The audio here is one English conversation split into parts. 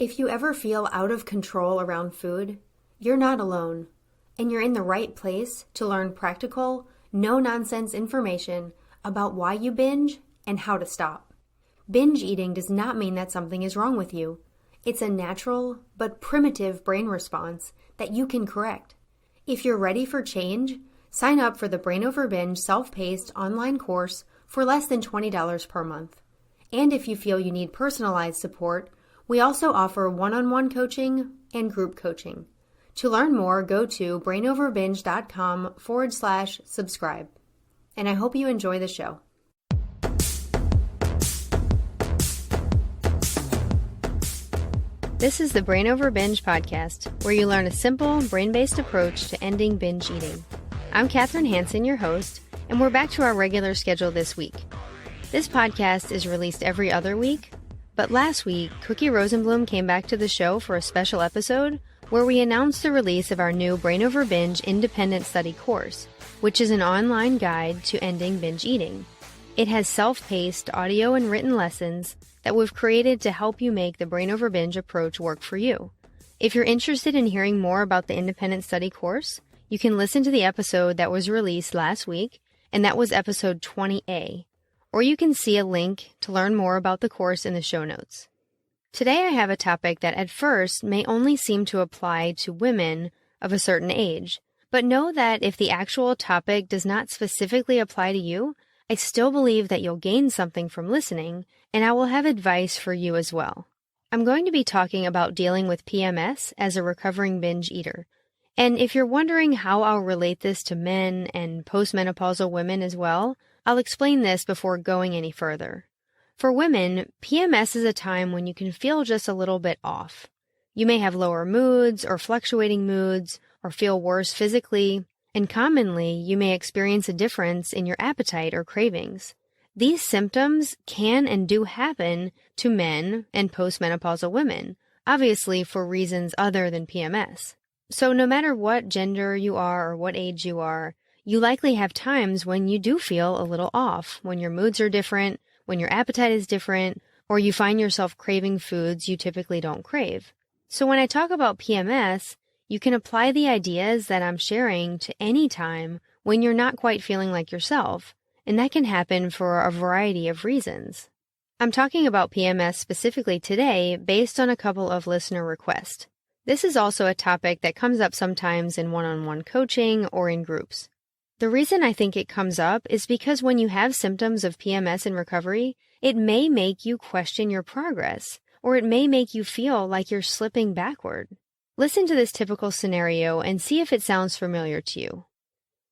If you ever feel out of control around food, you're not alone, and you're in the right place to learn practical, no-nonsense information about why you binge and how to stop. Binge eating does not mean that something is wrong with you. It's a natural but primitive brain response that you can correct. If you're ready for change, sign up for the Brain Over Binge self-paced online course for less than $20 per month. And if you feel you need personalized support, we also offer one-on-one coaching and group coaching. To learn more, go to brainoverbinge.com/subscribe. And I hope you enjoy the show. This is the Brain Over Binge podcast, where you learn a simple, brain-based approach to ending binge eating. I'm Kathryn Hansen, your host, and we're back to our regular schedule this week. This podcast is released every other week, but last week, Cookie Rosenblum came back to the show for a special episode where we announced the release of our new Brain Over Binge independent study course, which is an online guide to ending binge eating. It has self-paced audio and written lessons that we've created to help you make the Brain Over Binge approach work for you. If you're interested in hearing more about the independent study course, you can listen to the episode that was released last week, and that was episode 20A. Or you can see a link to learn more about the course in the show notes. Today I have a topic that at first may only seem to apply to women of a certain age, but know that if the actual topic does not specifically apply to you, I still believe that you'll gain something from listening, and I will have advice for you as well. I'm going to be talking about dealing with PMS as a recovering binge eater. And if you're wondering how I'll relate this to men and postmenopausal women as well, I'll explain this before going any further. For women, PMS is a time when you can feel just a little bit off. You may have lower moods or fluctuating moods or feel worse physically, and commonly you may experience a difference in your appetite or cravings. These symptoms can and do happen to men and postmenopausal women, obviously for reasons other than PMS. So no matter what gender you are or what age you are, you likely have times when you do feel a little off, when your moods are different, when your appetite is different, or you find yourself craving foods you typically don't crave. So when I talk about PMS, you can apply the ideas that I'm sharing to any time when you're not quite feeling like yourself, and that can happen for a variety of reasons. I'm talking about PMS specifically today based on a couple of listener requests. This is also a topic that comes up sometimes in one-on-one coaching or in groups. The reason I think it comes up is because when you have symptoms of PMS in recovery, it may make you question your progress, or it may make you feel like you're slipping backward. Listen to this typical scenario and see if it sounds familiar to you.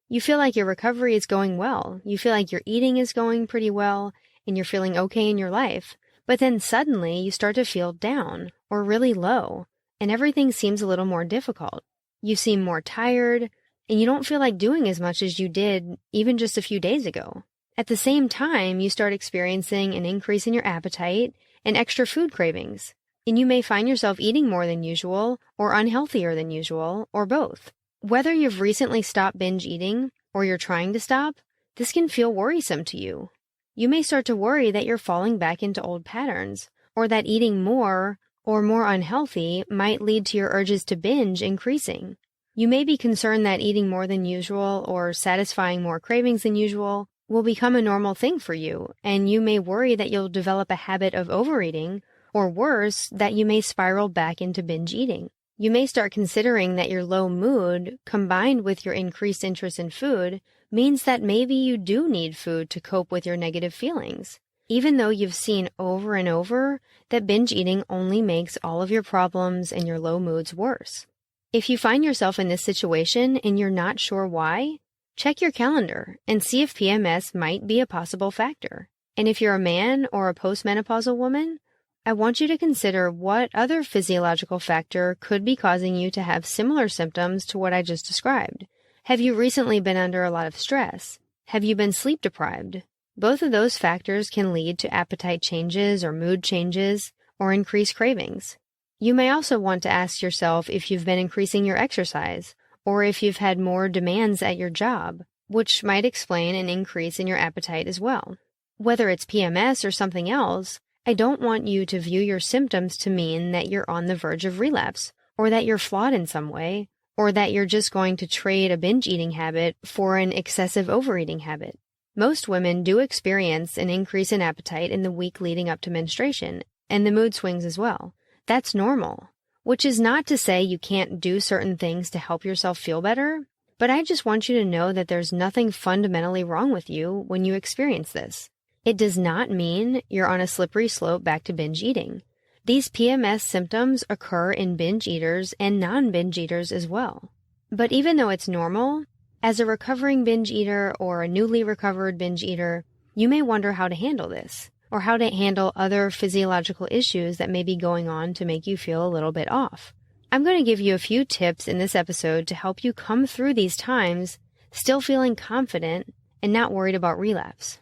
You feel like your recovery is going well, you feel like your eating is going pretty well, and you're feeling okay in your life, but then suddenly you start to feel down or really low, and everything seems a little more difficult. You seem more tired, and you don't feel like doing as much as you did even just a few days ago. At the same time, you start experiencing an increase in your appetite and extra food cravings, and you may find yourself eating more than usual or unhealthier than usual, or both. Whether you've recently stopped binge eating or you're trying to stop, this can feel worrisome to you. You may start to worry that you're falling back into old patterns, or that eating more or more unhealthy might lead to your urges to binge increasing. You may be concerned that eating more than usual or satisfying more cravings than usual will become a normal thing for you, and you may worry that you'll develop a habit of overeating, or worse, that you may spiral back into binge eating. You may start considering that your low mood, combined with your increased interest in food, means that maybe you do need food to cope with your negative feelings, even though you've seen over and over that binge eating only makes all of your problems and your low moods worse. If you find yourself in this situation and you're not sure why, check your calendar and see if PMS might be a possible factor. And if you're a man or a postmenopausal woman, I want you to consider what other physiological factor could be causing you to have similar symptoms to what I just described. Have you recently been under a lot of stress? Have you been sleep deprived? Both of those factors can lead to appetite changes or mood changes or increased cravings. You may also want to ask yourself if you've been increasing your exercise, or if you've had more demands at your job, which might explain an increase in your appetite as well. Whether it's PMS or something else, I don't want you to view your symptoms to mean that you're on the verge of relapse, or that you're flawed in some way, or that you're just going to trade a binge eating habit for an excessive overeating habit. Most women do experience an increase in appetite in the week leading up to menstruation, and the mood swings as well. That's normal, which is not to say you can't do certain things to help yourself feel better, but I just want you to know that there's nothing fundamentally wrong with you when you experience this. It does not mean you're on a slippery slope back to binge eating. These PMS symptoms occur in binge eaters and non-binge eaters as well. But even though it's normal, as a recovering binge eater or a newly recovered binge eater, you may wonder how to handle this, or how to handle other physiological issues that may be going on to make you feel a little bit off. I'm going to give you a few tips in this episode to help you come through these times still feeling confident and not worried about relapse.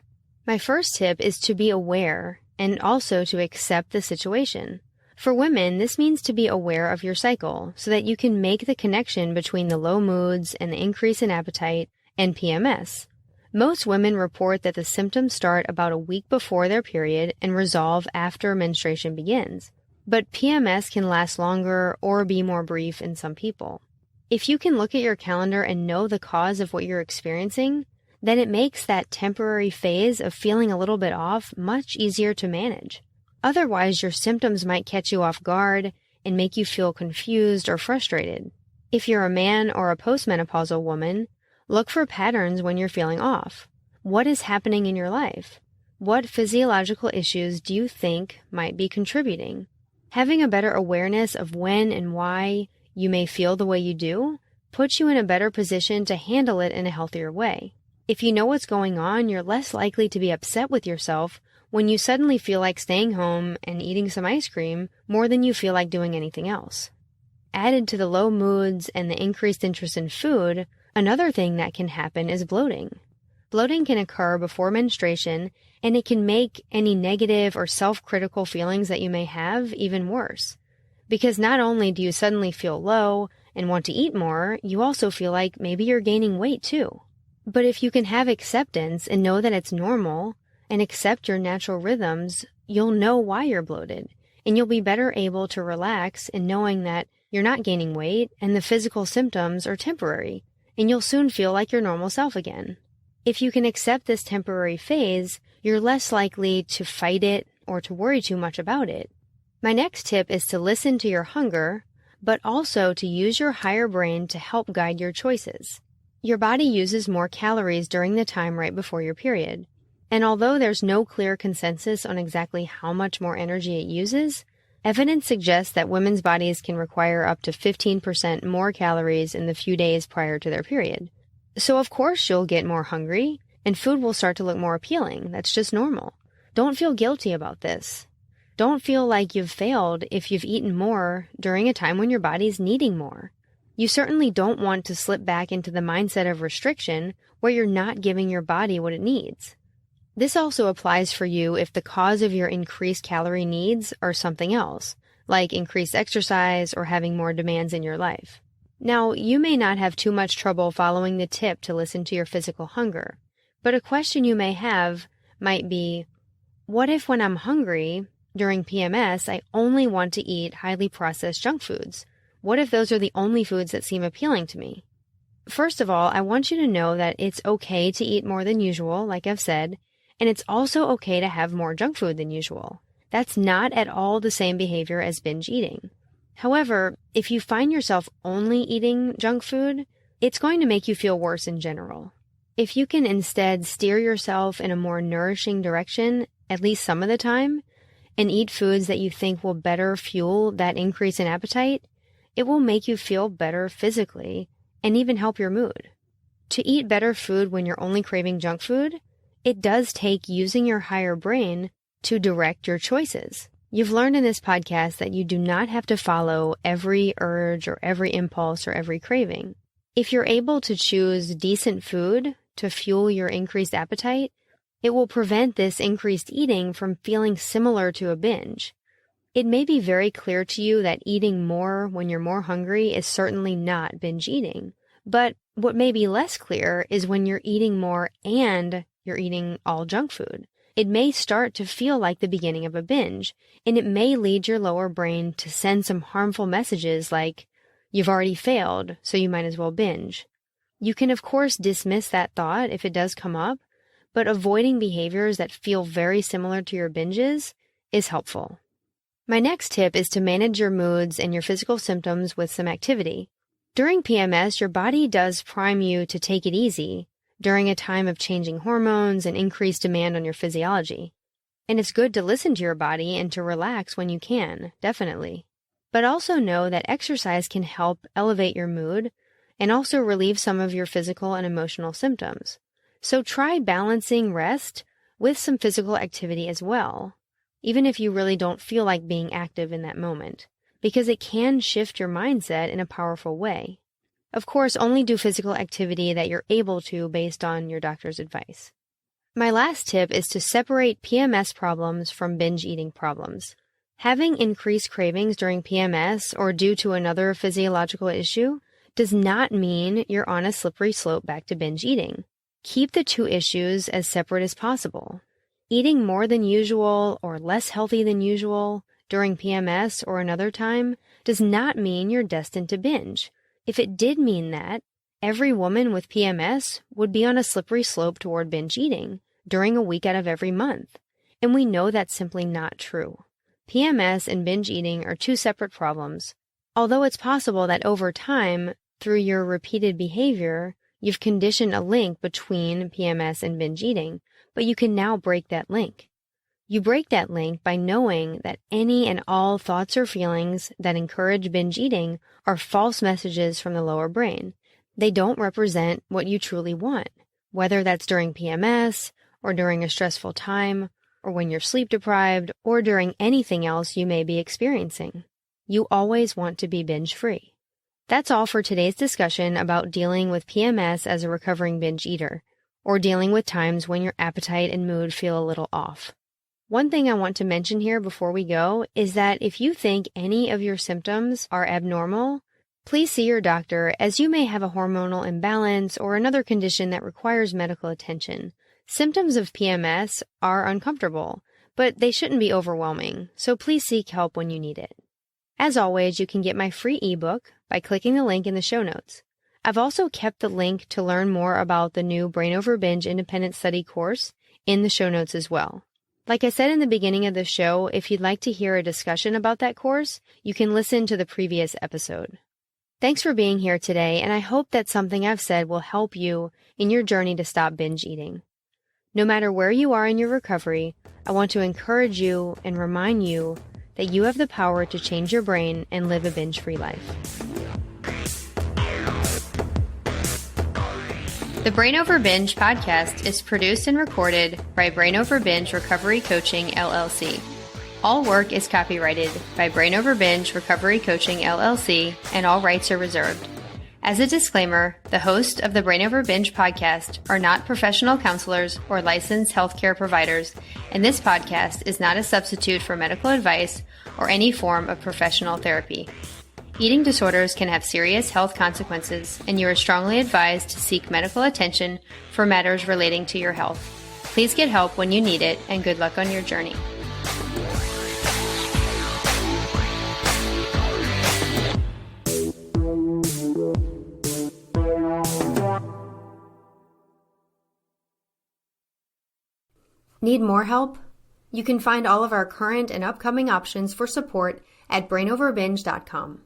My first tip is to be aware and also to accept the situation. For women, this means to be aware of your cycle so that you can make the connection between the low moods and the increase in appetite and PMS. Most women report that the symptoms start about a week before their period and resolve after menstruation begins. But PMS can last longer or be more brief in some people. If you can look at your calendar and know the cause of what you're experiencing, then it makes that temporary phase of feeling a little bit off much easier to manage. Otherwise, your symptoms might catch you off guard and make you feel confused or frustrated. If you're a man or a postmenopausal woman, look for patterns when you're feeling off. What is happening in your life? What physiological issues do you think might be contributing? Having a better awareness of when and why you may feel the way you do puts you in a better position to handle it in a healthier way. If you know what's going on, you're less likely to be upset with yourself when you suddenly feel like staying home and eating some ice cream more than you feel like doing anything else. Added to the low moods and the increased interest in food, another thing that can happen is bloating. Bloating can occur before menstruation, and it can make any negative or self-critical feelings that you may have even worse. Because not only do you suddenly feel low and want to eat more, you also feel like maybe you're gaining weight too. But if you can have acceptance and know that it's normal and accept your natural rhythms, you'll know why you're bloated, and you'll be better able to relax in knowing that you're not gaining weight and the physical symptoms are temporary, and you'll soon feel like your normal self again. If you can accept this temporary phase, you're less likely to fight it or to worry too much about it. My next tip is to listen to your hunger, but also to use your higher brain to help guide your choices. Your body uses more calories during the time right before your period. And although there's no clear consensus on exactly how much more energy it uses, evidence suggests that women's bodies can require up to 15% more calories in the few days prior to their period. So of course you'll get more hungry, and food will start to look more appealing. That's just normal. Don't feel guilty about this. Don't feel like you've failed if you've eaten more during a time when your body's needing more. You certainly don't want to slip back into the mindset of restriction where you're not giving your body what it needs. This also applies for you if the cause of your increased calorie needs are something else, like increased exercise or having more demands in your life. Now, you may not have too much trouble following the tip to listen to your physical hunger, but a question you may have might be, what if when I'm hungry during PMS, I only want to eat highly processed junk foods? What if those are the only foods that seem appealing to me? First of all, I want you to know that it's okay to eat more than usual, like I've said, and it's also okay to have more junk food than usual. That's not at all the same behavior as binge eating. However, if you find yourself only eating junk food, it's going to make you feel worse in general. If you can instead steer yourself in a more nourishing direction, at least some of the time, and eat foods that you think will better fuel that increase in appetite, it will make you feel better physically and even help your mood. To eat better food when you're only craving junk food, it does take using your higher brain to direct your choices. You've learned in this podcast that you do not have to follow every urge or every impulse or every craving. If you're able to choose decent food to fuel your increased appetite, it will prevent this increased eating from feeling similar to a binge. It may be very clear to you that eating more when you're more hungry is certainly not binge eating. But what may be less clear is when you're eating more and you're eating all junk food. it may start to feel like the beginning of a binge, and it may lead your lower brain to send some harmful messages like, you've already failed, so you might as well binge. You can, of course, dismiss that thought if it does come up, but avoiding behaviors that feel very similar to your binges is helpful. My next tip is to manage your moods and your physical symptoms with some activity. During PMS, your body does prime you to take it easy during a time of changing hormones and increased demand on your physiology. And it's good to listen to your body and to relax when you can, definitely. But also know that exercise can help elevate your mood and also relieve some of your physical and emotional symptoms. So try balancing rest with some physical activity as well, even if you really don't feel like being active in that moment, because it can shift your mindset in a powerful way. Of course, only do physical activity that you're able to based on your doctor's advice. My last tip is to separate PMS problems from binge eating problems. Having increased cravings during PMS or due to another physiological issue does not mean you're on a slippery slope back to binge eating. Keep the two issues as separate as possible. Eating more than usual or less healthy than usual during PMS or another time does not mean you're destined to binge. If it did mean that, every woman with PMS would be on a slippery slope toward binge eating during a week out of every month, and we know that's simply not true. PMS and binge eating are two separate problems, although it's possible that over time, through your repeated behavior, you've conditioned a link between PMS and binge eating, but you can now break that link. You break that link by knowing that any and all thoughts or feelings that encourage binge eating are false messages from the lower brain. They don't represent what you truly want, whether that's during PMS or during a stressful time or when you're sleep deprived or during anything else you may be experiencing. You always want to be binge-free. That's all for today's discussion about dealing with PMS as a recovering binge eater, or dealing with times when your appetite and mood feel a little off. One thing I want to mention here before we go is that if you think any of your symptoms are abnormal, please see your doctor, as you may have a hormonal imbalance or another condition that requires medical attention. Symptoms of PMS are uncomfortable, but they shouldn't be overwhelming, so please seek help when you need it. As always, you can get my free ebook by clicking the link in the show notes. I've also kept the link to learn more about the new Brain Over Binge Independent Study course in the show notes as well. Like I said in the beginning of the show, if you'd like to hear a discussion about that course, you can listen to the previous episode. Thanks for being here today, and I hope that something I've said will help you in your journey to stop binge eating. No matter where you are in your recovery, I want to encourage you and remind you that you have the power to change your brain and live a binge-free life. The Brain Over Binge podcast is produced and recorded by Brain Over Binge Recovery Coaching, LLC. All work is copyrighted by Brain Over Binge Recovery Coaching, LLC, and all rights are reserved. As a disclaimer, the hosts of the Brain Over Binge podcast are not professional counselors or licensed healthcare providers, and this podcast is not a substitute for medical advice or any form of professional therapy. Eating disorders can have serious health consequences, and you are strongly advised to seek medical attention for matters relating to your health. Please get help when you need it, and good luck on your journey. Need more help? You can find all of our current and upcoming options for support at brainoverbinge.com.